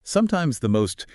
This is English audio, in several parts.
Sometimes the most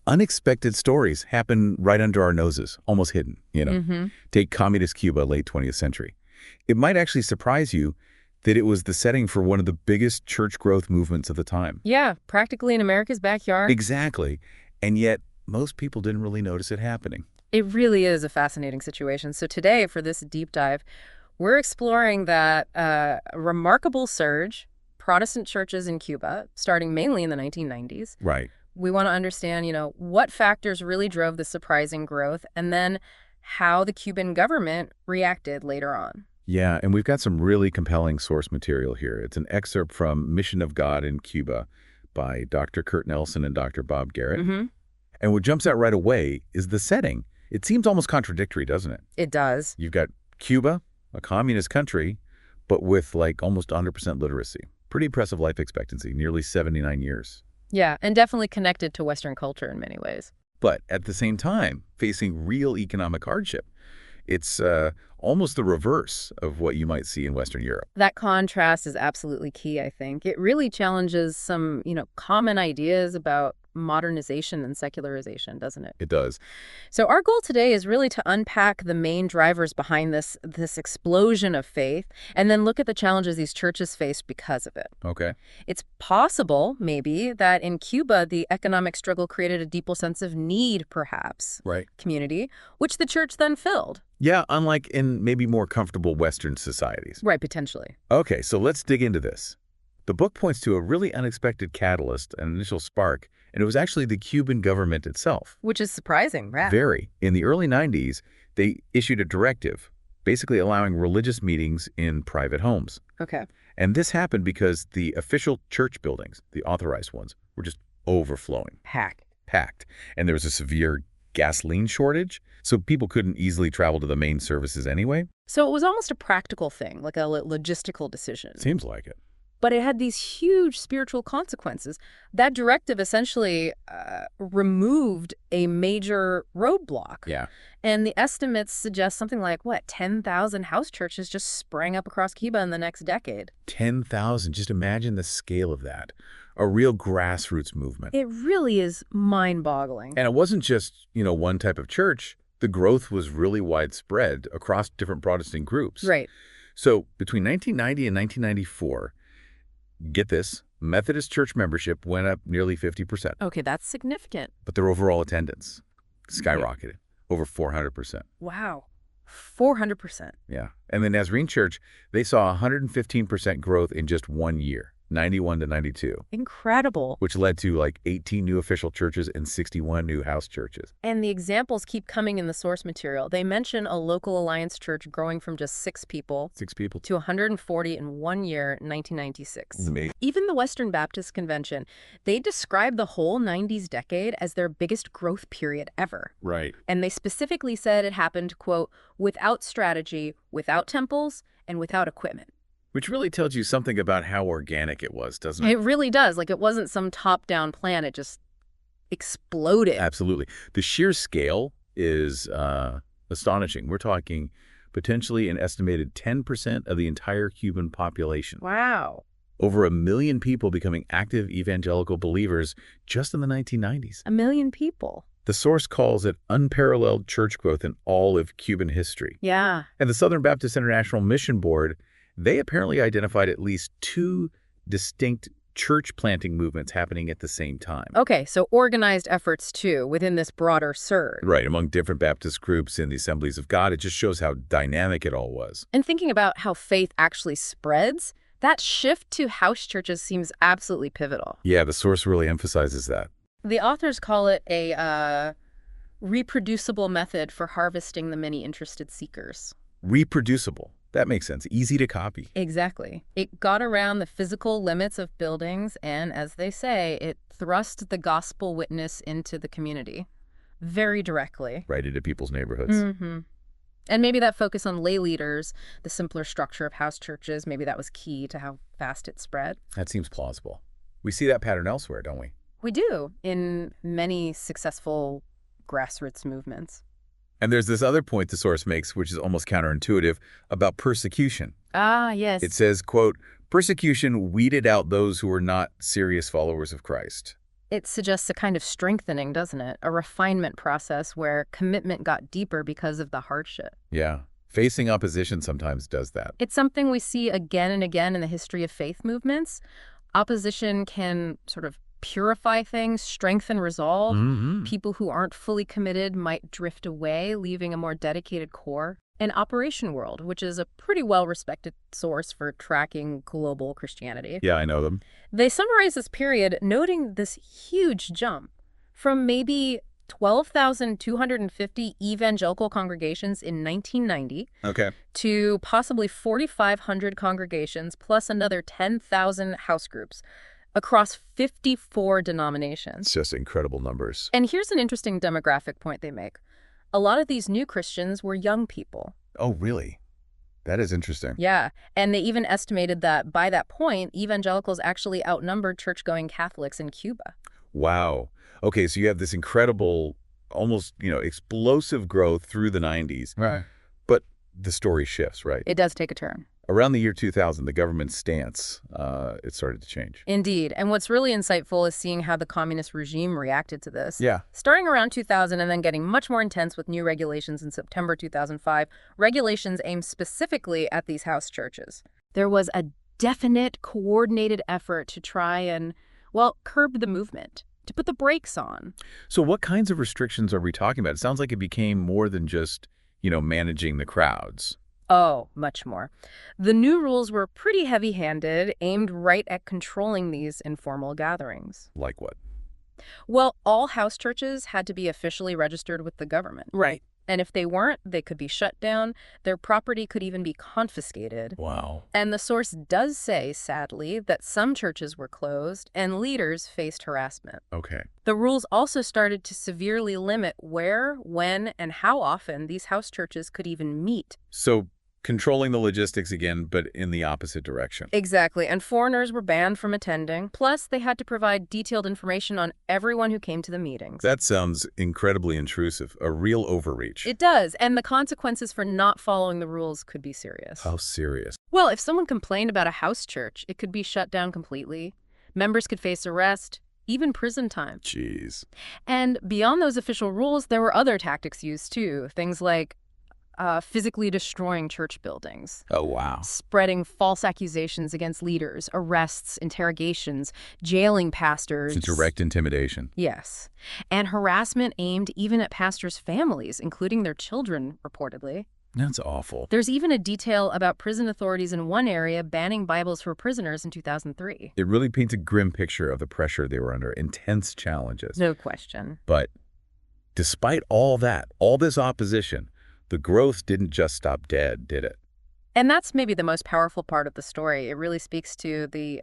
unexpected stories happen right under our noses, almost hidden. Take communist Cuba, late 20th century. It might actually surprise you that it was the setting for one of the biggest church growth movements of the time. Yeah, practically in America's backyard. Exactly. And yet, most people didn't really notice it happening. It really is a fascinating situation. So today, for this deep dive, we're exploring that remarkable surge, Protestant churches in Cuba, starting mainly in the 1990s. Right. We want to understand, what factors really drove the surprising growth, and then how the Cuban government reacted later on. Yeah, and we've got some really compelling source material here. It's an excerpt from Mission of God in Cuba by Dr. Kurt Nelson and Dr. Bob Garrett. And what jumps out right away is the setting. It seems almost contradictory, doesn't it? It does. You've got Cuba, a communist country, but with almost 100% literacy. Pretty impressive life expectancy, nearly 79 years. Yeah, and definitely connected to Western culture in many ways. But at the same time, facing real economic hardship. It's almost the reverse of what you might see in Western Europe. That contrast is absolutely key, I think. It really challenges some, common ideas about modernization and secularization, doesn't it? It does. So our goal today is really to unpack the main drivers behind this explosion of faith, and then look at the challenges these churches faced because of it. Okay. It's possible, maybe, that in Cuba, the economic struggle created a deeper sense of need, perhaps, Right. community, which the church then filled. Yeah, unlike in maybe more comfortable Western societies. Right, potentially. Okay, so let's dig into this. The book points to a really unexpected catalyst, an initial spark, and it was actually the Cuban government itself. Which is surprising, right? Very. In the early 90s, they issued a directive, basically allowing religious meetings in private homes. Okay. And this happened because the official church buildings, the authorized ones, were just overflowing. Packed. And there was a severe gasoline shortage, so people couldn't easily travel to the main services anyway. So it was almost a practical thing, like a logistical decision. Seems like it. But it had these huge spiritual consequences. That directive essentially removed a major roadblock. Yeah. And the estimates suggest something like, 10,000 house churches just sprang up across Cuba in the next decade. 10,000. Just imagine the scale of that. A real grassroots movement. It really is mind-boggling. And it wasn't just, one type of church. The growth was really widespread across different Protestant groups. Right. So between 1990 and 1994, get this, Methodist church membership went up nearly 50%. Okay, that's significant. But their overall attendance skyrocketed, over 400%. Wow, 400%. Yeah. And the Nazarene Church, they saw 115% growth in just 1 year, 91 to 92. Incredible. Which led to 18 new official churches and 61 new house churches. And the examples keep coming in the source material. They mention a local alliance church growing from just 6 people to 140 in 1 year, 1996. Amazing. Even the Western Baptist Convention, they described the whole 90s decade as their biggest growth period ever. Right. And they specifically said it happened, quote, without strategy, without temples, and without equipment. Which really tells you something about how organic it was, doesn't it? It really does. It wasn't some top-down plan. It just exploded. Absolutely. The sheer scale is astonishing. We're talking potentially an estimated 10% of the entire Cuban population. Wow. Over 1 million people becoming active evangelical believers just in the 1990s. 1 million people. The source calls it unparalleled church growth in all of Cuban history. Yeah. And the Southern Baptist International Mission Board, they apparently identified at least 2 distinct church planting movements happening at the same time. Okay, so organized efforts, too, within this broader surge. Right, among different Baptist groups in the Assemblies of God. It just shows how dynamic it all was. And thinking about how faith actually spreads, that shift to house churches seems absolutely pivotal. Yeah, the source really emphasizes that. The authors call it a reproducible method for harvesting the many interested seekers. Reproducible. That makes sense. Easy to copy. Exactly. It got around the physical limits of buildings and, as they say, it thrust the gospel witness into the community very directly. Right into people's neighborhoods. Mm-hmm. And maybe that focus on lay leaders, the simpler structure of house churches, maybe that was key to how fast it spread. That seems plausible. We see that pattern elsewhere, don't we? We do, in many successful grassroots movements. And there's this other point the source makes, which is almost counterintuitive, about persecution. Ah, yes. It says, quote, persecution weeded out those who were not serious followers of Christ. It suggests a kind of strengthening, doesn't it? A refinement process where commitment got deeper because of the hardship. Yeah. Facing opposition sometimes does that. It's something we see again and again in the history of faith movements. Opposition can sort of purify things, strengthen resolve. People who aren't fully committed might drift away, leaving a more dedicated core. And Operation World, which is a pretty well-respected source for tracking global Christianity. Yeah, I know them. They summarize this period noting this huge jump from maybe 12,250 evangelical congregations in 1990 to possibly 4,500 congregations plus another 10,000 house groups across 54 denominations. It's just incredible numbers. And here's an interesting demographic point they make. A lot of these new Christians were young people. Oh, really? That is interesting. Yeah, and they even estimated that by that point, evangelicals actually outnumbered church-going Catholics in Cuba. Wow. Okay, so you have this incredible, almost, explosive growth through the 90s. Right. But the story shifts, right? It does take a turn. Around the year 2000, the government's stance, it started to change. Indeed. And what's really insightful is seeing how the communist regime reacted to this. Yeah. Starting around 2000 and then getting much more intense with new regulations in September 2005, regulations aimed specifically at these house churches. There was a definite, coordinated effort to try and, well, curb the movement, to put the brakes on. So what kinds of restrictions are we talking about? It sounds like it became more than just, managing the crowds. Oh, much more. The new rules were pretty heavy-handed, aimed right at controlling these informal gatherings. Like what? Well, all house churches had to be officially registered with the government. Right. And if they weren't, they could be shut down. Their property could even be confiscated. Wow. And the source does say, sadly, that some churches were closed and leaders faced harassment. Okay. The rules also started to severely limit where, when, and how often these house churches could even meet. So controlling the logistics again, but in the opposite direction. Exactly, and foreigners were banned from attending. Plus, they had to provide detailed information on everyone who came to the meetings. That sounds incredibly intrusive, a real overreach. It does, and the consequences for not following the rules could be serious. How serious? Well, if someone complained about a house church, it could be shut down completely. Members could face arrest, even prison time. Jeez. And beyond those official rules, there were other tactics used too, things like physically destroying church buildings. Oh, wow. Spreading false accusations against leaders, arrests, interrogations, jailing pastors. It's direct intimidation. Yes. And harassment aimed even at pastors' families, including their children, reportedly. That's awful. There's even a detail about prison authorities in one area banning Bibles for prisoners in 2003. It really paints a grim picture of the pressure they were under, intense challenges. No question. But despite all that, all this opposition, the growth didn't just stop dead, did it? And that's maybe the most powerful part of the story. It really speaks to the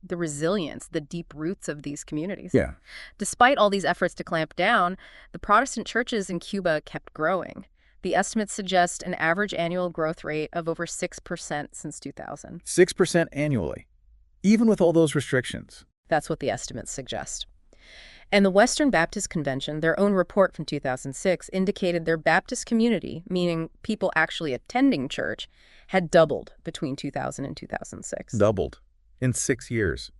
resilience, the deep roots of these communities. Yeah. Despite all these efforts to clamp down, the Protestant churches in Cuba kept growing. The estimates suggest an average annual growth rate of over 6% since 2000. 6% annually, even with all those restrictions. That's what the estimates suggest. And the Western Baptist Convention, their own report from 2006, indicated their Baptist community, meaning people actually attending church, had doubled between 2000 and 2006. Doubled in 6 years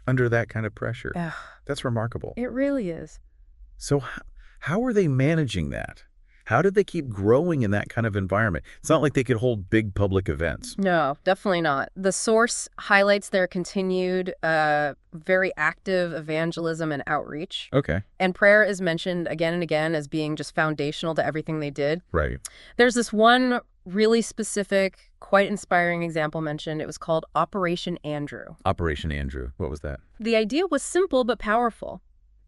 under that kind of pressure. Ugh. That's remarkable. It really is. So how are they managing that? How did they keep growing in that kind of environment? It's not like they could hold big public events. No, definitely not. The source highlights their continued, very active evangelism and outreach. Okay. And prayer is mentioned again and again as being just foundational to everything they did. Right. There's this one really specific, quite inspiring example mentioned. It was called Operation Andrew. Operation Andrew. What was that? The idea was simple but powerful.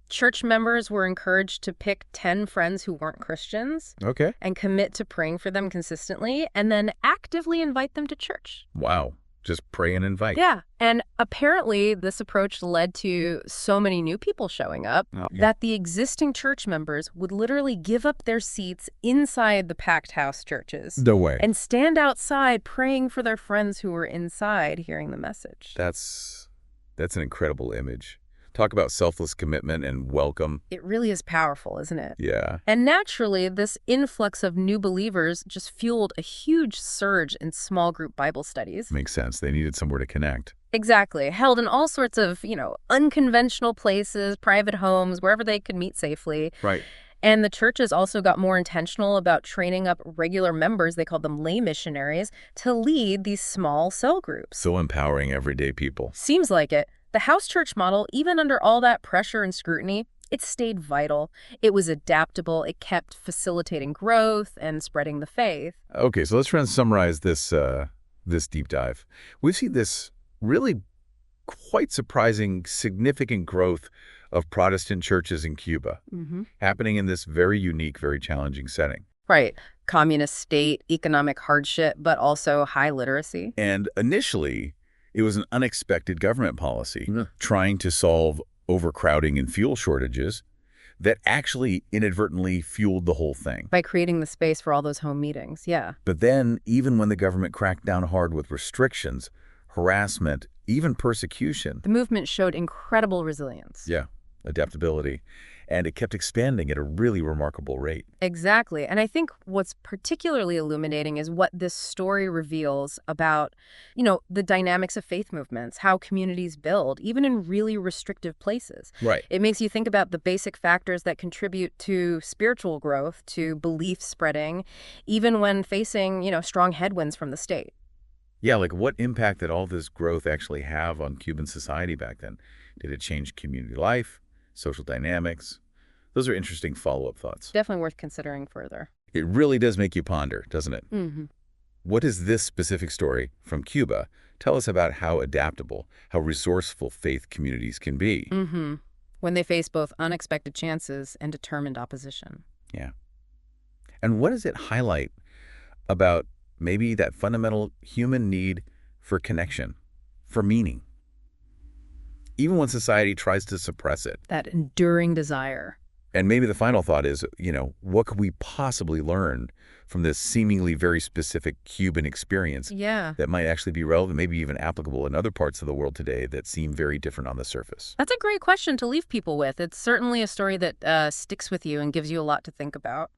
Church members were encouraged to pick 10 friends who weren't Christians. Okay. And commit to praying for them consistently, and then actively invite them to church. Wow. Just pray and invite. Yeah. And apparently this approach led to so many new people showing up that the existing church members would literally give up their seats inside the packed house churches. No way. And stand outside praying for their friends who were inside hearing the message. That's an incredible image. Talk about selfless commitment and welcome. It really is powerful, isn't it? Yeah. And naturally, this influx of new believers just fueled a huge surge in small group Bible studies. Makes sense. They needed somewhere to connect. Exactly. Held in all sorts of, unconventional places, private homes, wherever they could meet safely. Right. And the churches also got more intentional about training up regular members, they called them lay missionaries, to lead these small cell groups. So empowering everyday people. Seems like it. The house church model, even under all that pressure and scrutiny, it stayed vital. It was adaptable. It kept facilitating growth and spreading the faith. Okay, so let's try and summarize this deep dive. We've seen this really quite surprising, significant growth of Protestant churches in Cuba happening in this very unique, very challenging setting. Right. Communist state, economic hardship, but also high literacy. And initially, it was an unexpected government policy trying to solve overcrowding and fuel shortages that actually inadvertently fueled the whole thing. By creating the space for all those home meetings, yeah. But then, even when the government cracked down hard with restrictions, harassment, even persecution, The movement showed incredible resilience. yeah, adaptability, and it kept expanding at a really remarkable rate. Exactly. And I think what's particularly illuminating is what this story reveals about, the dynamics of faith movements, how communities build, even in really restrictive places. Right. It makes you think about the basic factors that contribute to spiritual growth, to belief spreading, even when facing, strong headwinds from the state. Yeah, like what impact did all this growth actually have on Cuban society back then? Did it change community life, social dynamics? Those are interesting follow-up thoughts. Definitely worth considering further. It really does make you ponder, doesn't it? Mm-hmm. What does this specific story from Cuba tell us about how adaptable, how resourceful faith communities can be? Mm-hmm. When they face both unexpected chances and determined opposition. Yeah. And what does it highlight about maybe that fundamental human need for connection, for meaning, even when society tries to suppress it? That enduring desire. And maybe the final thought is, what could we possibly learn from this seemingly very specific Cuban experience Yeah. that might actually be relevant, maybe even applicable in other parts of the world today that seem very different on the surface? That's a great question to leave people with. It's certainly a story that sticks with you and gives you a lot to think about.